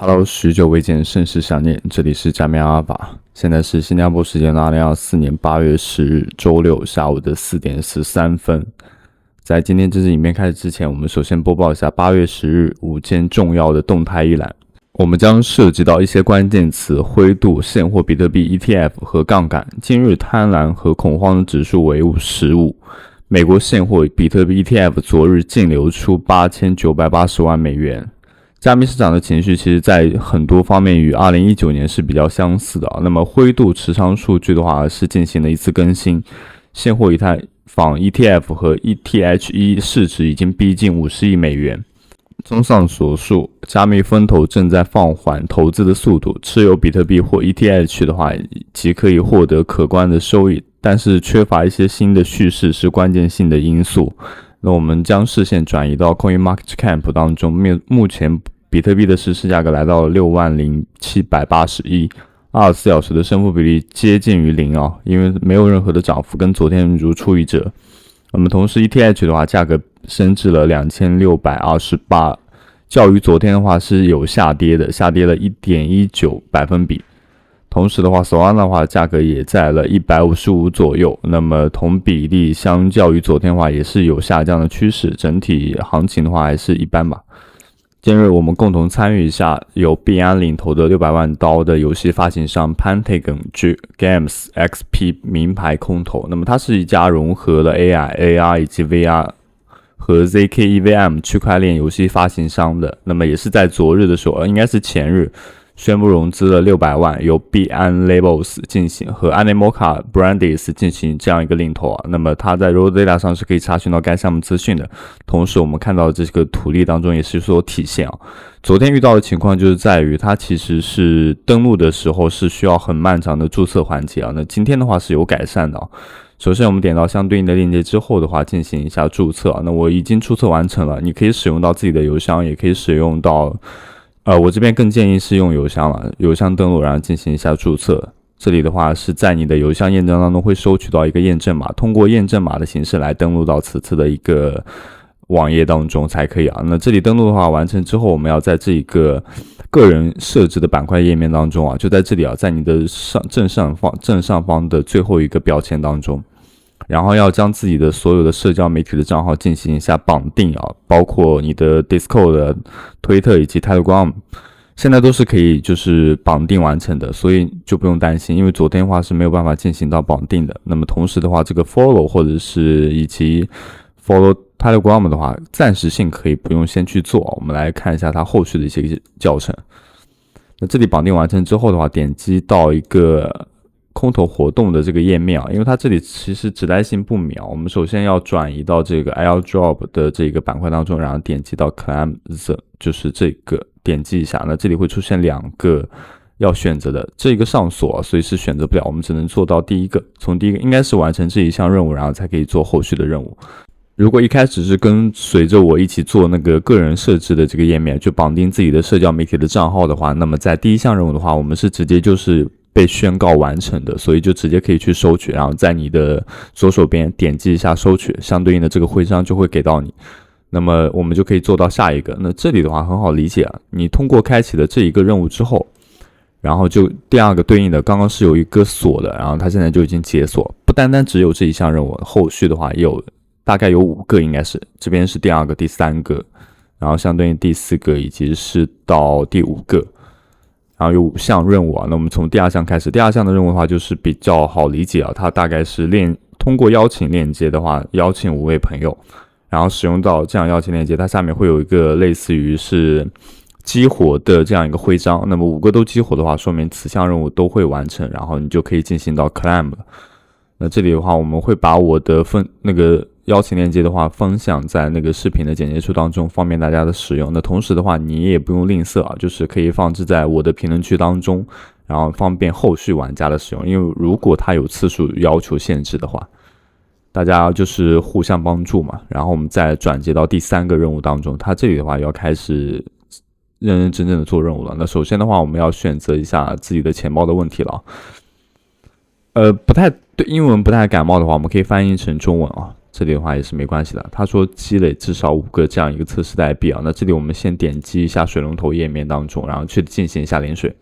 Hello，许久未见，甚是想念。这里是加密阿尔法，现在是新加坡时间的2024年8月10日周六下午的4点13分。在今天这支影片开始之前，我们首先播报一下8月10日5件重要的动态一览。我们将涉及到一些关键词：灰度、现货比特币 ETF 和杠杆。今日贪婪和恐慌的指数为15。美国现货比特币 ETF 昨日净流出8980万美元。加密市场的情绪其实在很多方面与2019年是比较相似的。那么灰度持仓数据的话是进行了一次更新，现货以太坊 ETF 和 ETH1 市值已经逼近50亿美元。综上所述，加密风投正在放缓投资的速度，持有比特币或 ETH 的话即可以获得可观的收益，但是缺乏一些新的叙事是关键性的因素。那我们将视线转移到 CoinMarketCap 当中，目前比特币的实时价格来到了60781， 24小时的升幅比例接近于0因为没有任何的涨幅，跟昨天如出一辙。那么同时 ETH 的话价格升至了2628，较于昨天的话是有下跌的，下跌了 1.19 百分比。同时的话 Solana 的话价格也在了155左右，那么同比例相较于昨天的话也是有下降的趋势，整体行情的话还是一般吧。今日我们共同参与一下由币安领投的600万刀的游戏发行商 Pentagon Games XP 名牌空投。那么它是一家融合了 AI、AR 以及 VR 和 zkEVM 区块链游戏发行商的。那么也是在昨日的时候，应该是前日宣布融资了600万，由币安 Labels 进行和 Animoca Brands 进行这样一个领投那么它在 Rodata 上是可以查询到该项目资讯的。同时我们看到这个图例当中也是所体现昨天遇到的情况就是在于它其实是登录的时候是需要很漫长的注册环节那今天的话是有改善的首先我们点到相对应的链接之后的话进行一下注册那我已经注册完成了，你可以使用到自己的邮箱，也可以使用到我这边更建议是用邮箱了，邮箱登录然后进行一下注册。这里的话是在你的邮箱验证当中会收取到一个验证码，通过验证码的形式来登录到此次的一个网页当中才可以那这里登录的话完成之后，我们要在这一个个人设置的板块页面当中就在这里在你的正上方的最后一个标签当中，然后要将自己的所有的社交媒体的账号进行一下绑定包括你的 Discord、推特以及 Telegram， 现在都是可以就是绑定完成的，所以就不用担心，因为昨天的话是没有办法进行到绑定的。那么同时的话，这个 Follow 或者是以及 Follow Telegram 的话，暂时性可以不用先去做我们来看一下它后续的一些教程。那这里绑定完成之后的话，点击到一个空投活动的这个页面因为它这里其实指代性不秒，我们首先要转移到这个 airdrop 的这个板块当中，然后点击到 claim the， 就是这个点击一下，那这里会出现2个要选择的，这个上锁所以是选择不了，我们只能做到第一个，从第一个应该是完成这一项任务，然后才可以做后续的任务。如果一开始是跟随着我一起做那个个人设置的这个页面，就绑定自己的社交媒体的账号的话，那么在第一项任务的话，我们是直接就是被宣告完成的，所以就直接可以去收取，然后在你的左手边点击一下收取，相对应的这个徽章就会给到你，那么我们就可以做到下一个。那这里的话很好理解你通过开启了这一个任务之后，然后就第2个对应的刚刚是有一个锁的，然后它现在就已经解锁，不单单只有这一项任务，后续的话也有大概有5个，应该是这边是第2个、第3个，然后相对应第4个以及是到第5个，然后有5项任务那我们从第2项开始。第2项的任务的话就是比较好理解它大概是通过邀请链接的话，邀请5位朋友，然后使用到这样邀请链接，它下面会有一个类似于是激活的这样一个徽章，那么5个都激活的话，说明此项任务都会完成，然后你就可以进行到 claim 了。那这里的话，我们会把我的那个邀请链接的话分享在那个视频的简介处当中，方便大家的使用。那同时的话，你也不用吝啬就是可以放置在我的评论区当中，然后方便后续玩家的使用。因为如果它有次数要求限制的话，大家就是互相帮助嘛。然后我们再转接到第3个任务当中，它这里的话要开始认认真真的做任务了。那首先的话，我们要选择一下自己的钱包的问题了。不太对英文不太感冒的话，我们可以翻译成中文这里的话也是没关系的。他说积累至少5个这样一个测试代币啊，那这里我们先点击一下水龙头页面当中，然后去进行一下连水。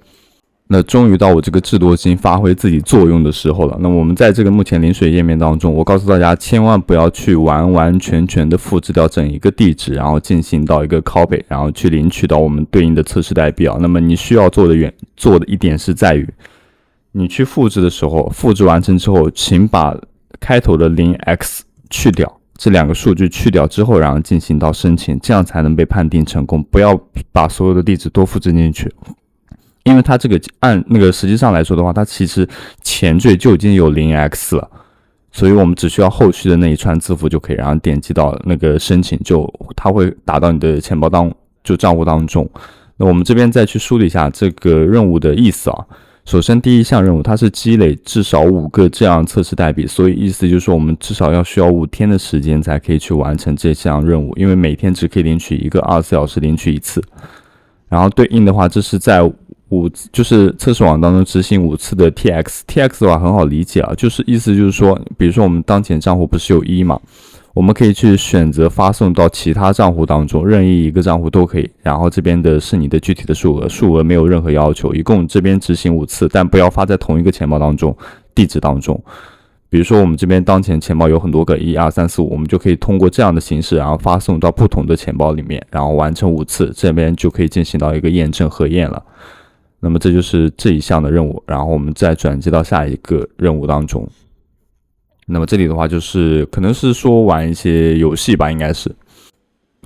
那终于到我这个智多星发挥自己作用的时候了。那我们在这个目前领水页面当中，我告诉大家千万不要去完完全全的复制掉整一个地址，然后进行到一个 copy， 然后去领取到我们对应的测试代币啊。那么你需要做的一点是在于，你去复制的时候，复制完成之后，请把开头的 0x 去掉，这2个数据去掉之后，然后进行到申请，这样才能被判定成功。不要把所有的地址都复制进去。因为它这个按那个实际上来说的话，它其实前缀就已经有 0x 了，所以我们只需要后续的那一串字符就可以，然后点击到那个申请，就它会打到你的钱包账户当中。那我们这边再去梳理一下这个任务的意思啊。首先第一项任务它是积累至少5个这样测试代币，所以意思就是说我们至少需要5天的时间才可以去完成这项任务，因为每天只可以领取一个24小时领取一次。然后对应的话，这是在就是测试网当中执行5次的 TX 的话很好理解啊，就是意思就是说，比如说我们当前账户不是有1嘛，我们可以去选择发送到其他账户当中，任意一个账户都可以，然后这边的是你的具体的数额没有任何要求，一共这边执行5次，但不要发在同一个钱包当中，地址当中。比如说我们这边当前钱包有很多个1、2、3、4、5，我们就可以通过这样的形式，然后发送到不同的钱包里面，然后完成5次，这边就可以进行到一个验证核验了。那么这就是这一项的任务，然后我们再转接到下一个任务当中。那么这里的话就是可能是说玩一些游戏吧，应该是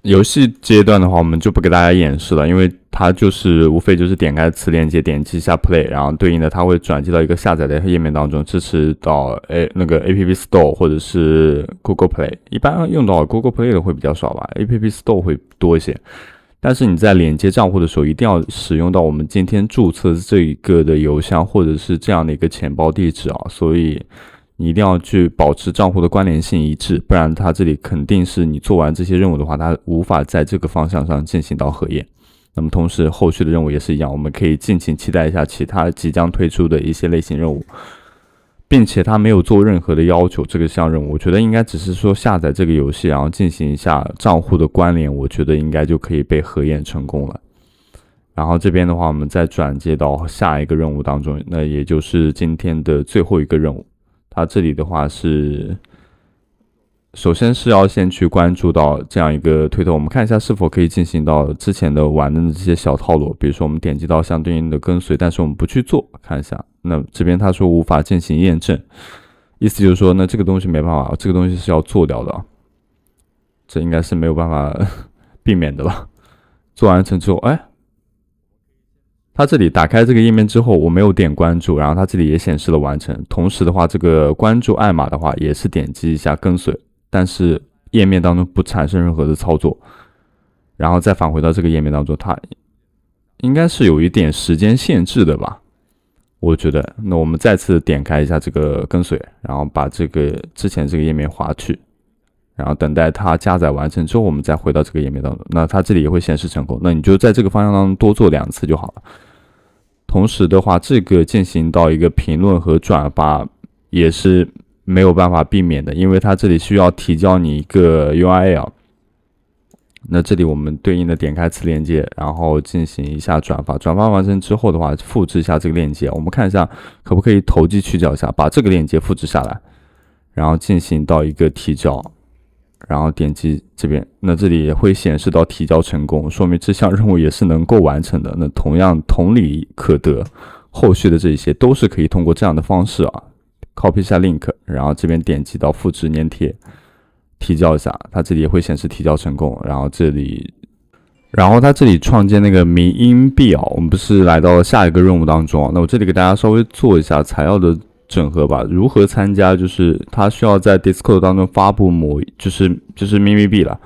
游戏阶段的话，我们就不给大家演示了，因为它就是无非就是点开此链接，点击一下 Play， 然后对应的它会转接到一个下载的页面当中，支持到那个 App Store 或者是 Google Play， 一般用到 Google Play 的会比较少吧， App Store 会多一些。但是你在连接账户的时候，一定要使用到我们今天注册这一个的邮箱或者是这样的一个钱包地址啊，所以你一定要去保持账户的关联性一致，不然它这里肯定是你做完这些任务的话，它无法在这个方向上进行到核验。那么同时后续的任务也是一样，我们可以敬请期待一下其他即将推出的一些类型任务。并且它没有做任何的要求，这个项任务我觉得应该只是说下载这个游戏，然后进行一下账户的关联，我觉得应该就可以被核验成功了。然后这边的话，我们再转接到下一个任务当中，那也就是今天的最后一个任务。它这里的话是，首先是要先去关注到这样一个推特，我们看一下是否可以进行到之前的玩的这些小套路，比如说我们点击到相对应的跟随，但是我们不去做，看一下。那这边他说无法进行验证，意思就是说，那这个东西没办法，这个东西是要做掉的，这应该是没有办法避免的吧？做完成之后，他这里打开这个页面之后，我没有点关注，然后他这里也显示了完成。同时的话，这个关注艾玛的话，也是点击一下跟随，但是页面当中不产生任何的操作，然后再返回到这个页面当中，它应该是有一点时间限制的吧？我觉得，那我们再次点开一下这个跟随，然后把这个之前这个页面划去，然后等待它加载完成之后，我们再回到这个页面当中。那它这里也会显示成功，那你就在这个方向当中多做2次就好了。同时的话，这个进行到一个评论和转发也是没有办法避免的，因为它这里需要提交你一个 URL。那这里我们对应的点开此链接，然后进行一下转发，转发完成之后的话，复制一下这个链接，我们看一下可不可以投机取巧一下，把这个链接复制下来，然后进行到一个提交，然后点击这边，那这里也会显示到提交成功，说明这项任务也是能够完成的。那同样同理可得，后续的这一些都是可以通过这样的方式啊 ，copy 一下 link， 然后这边点击到复制粘贴。提交一下，它这里也会显示提交成功。然后它这里创建那个迷因币啊，我们不是来到了下一个任务当中啊。那我这里给大家稍微做一下材料的整合吧。如何参加？就是它需要在 Discord 当中发布就是咪咪币了。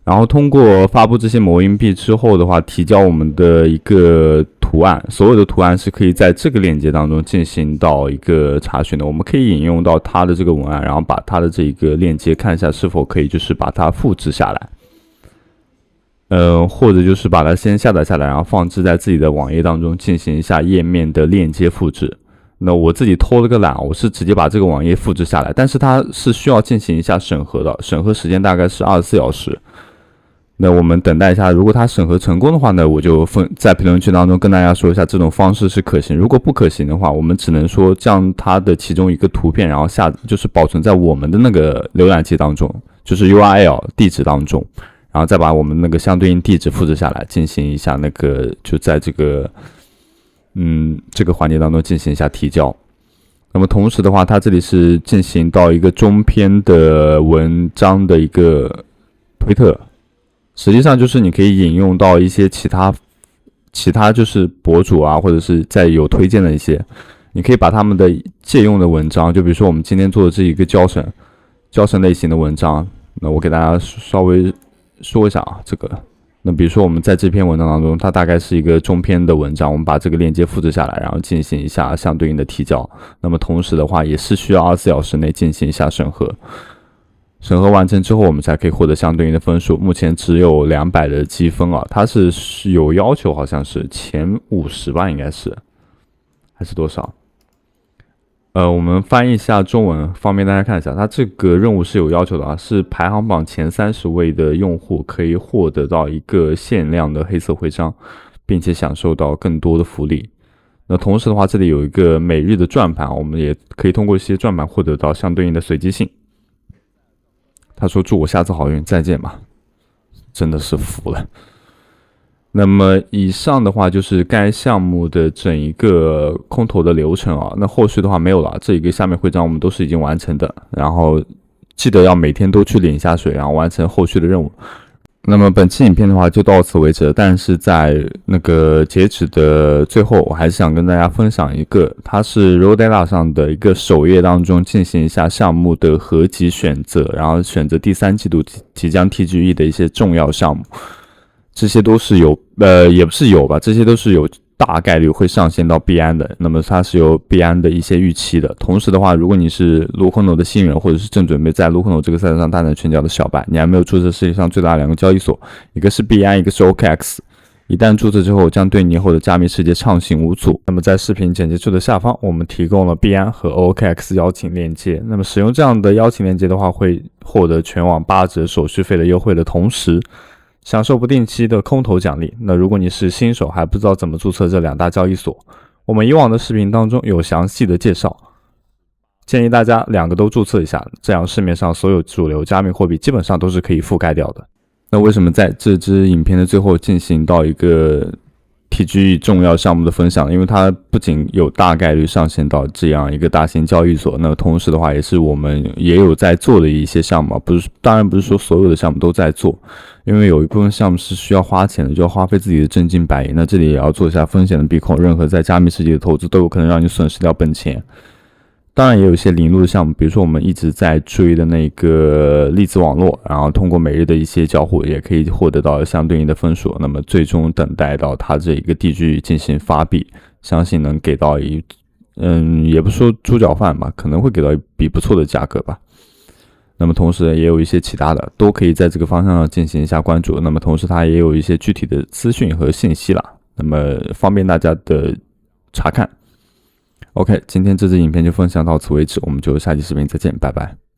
然后通过发布这些魔音币之后的话，提交我们的一个图案，所有的图案是可以在这个链接当中进行到一个查询的。我们可以引用到它的这个文案，然后把它的这一个链接看一下是否可以就是把它复制下来，或者就是把它先下载下来，然后放置在自己的网页当中进行一下页面的链接复制。那我自己偷了个懒，我是直接把这个网页复制下来，但是它是需要进行一下审核的，审核时间大概是24小时。那我们等待一下，如果它审核成功的话呢，我就在评论区当中跟大家说一下这种方式是可行。如果不可行的话，我们只能说将它的其中一个图片，然后就是保存在我们的那个浏览器当中，就是 URL 地址当中，然后再把我们那个相对应地址复制下来，进行一下那个就在这个环节当中进行一下提交。那么同时的话，它这里是进行到一个中篇的文章的一个推特。实际上就是你可以引用到一些其他就是博主啊，或者是在有推荐的一些，你可以把他们的借用的文章，就比如说我们今天做的这一个教程类型的文章，那我给大家稍微说一下啊，这个，那比如说我们在这篇文章当中，它大概是一个中篇的文章，我们把这个链接复制下来，然后进行一下相对应的提交。那么同时的话，也是需要24小时内进行一下审核。审核完成之后，我们才可以获得相对应的分数。目前只有200的积分啊，它是有要求，好像是前50吧，应该是，还是多少？我们翻译一下中文，方便大家看一下。它这个任务是有要求的啊，是排行榜前30位的用户可以获得到一个限量的黑色徽章，并且享受到更多的福利。那同时的话，这里有一个每日的转盘，我们也可以通过一些转盘获得到相对应的随机性。他说祝我下次好运，再见吧，真的是服了。那么以上的话就是该项目的整一个空投的流程啊，那后续的话没有了，这一个下面徽章我们都是已经完成的，然后记得要每天都去领一下水，然后完成后续的任务。那么本期影片的话就到此为止，但是在那个截止的最后，我还是想跟大家分享一个，它是 Rodela 上的一个首页当中进行一下项目的合集选择，然后选择第3季度即将 TGE 的一些重要项目，这些都是也不是有吧，这些都是有大概率会上线到币安的，那么它是有币安的一些预期的。同时的话，如果你是 Lucono 的新人，或者是正准备在 Lucono 这个赛道上大展拳脚的小白，你还没有注册世界上最大的2个交易所，一个是币安，一个是 OKX。一旦注册之后，将对你以后的加密世界畅行无阻。那么在视频简介处的下方，我们提供了币安和 OKX 邀请链接。那么使用这样的邀请链接的话，会获得全网8折手续费的优惠的同时，享受不定期的空投奖励。那如果你是新手还不知道怎么注册这2大交易所，我们以往的视频当中有详细的介绍，建议大家2个都注册一下，这样市面上所有主流加密货币基本上都是可以覆盖掉的。那为什么在这支影片的最后进行到一个 TGE 重要项目的分享？因为它不仅有大概率上线到这样一个大型交易所，那同时的话也是我们也有在做的一些项目，当然不是说所有的项目都在做，因为有一部分项目是需要花钱的，就要花费自己的真金白银。那这里也要做一下风险的避控，任何在加密世界的投资都有可能让你损失掉本钱。当然也有一些零路的项目，比如说我们一直在追的那个粒子网络，然后通过每日的一些交互也可以获得到相对应的分数，那么最终等待到它这一个地区进行发币，相信能给到也不说猪脚饭吧，可能会给到一笔不错的价格吧。那么同时也有一些其他的，都可以在这个方向上进行一下关注。那么同时它也有一些具体的资讯和信息啦，那么方便大家的查看。OK， 今天这支影片就分享到此为止，我们就下期视频再见，拜拜。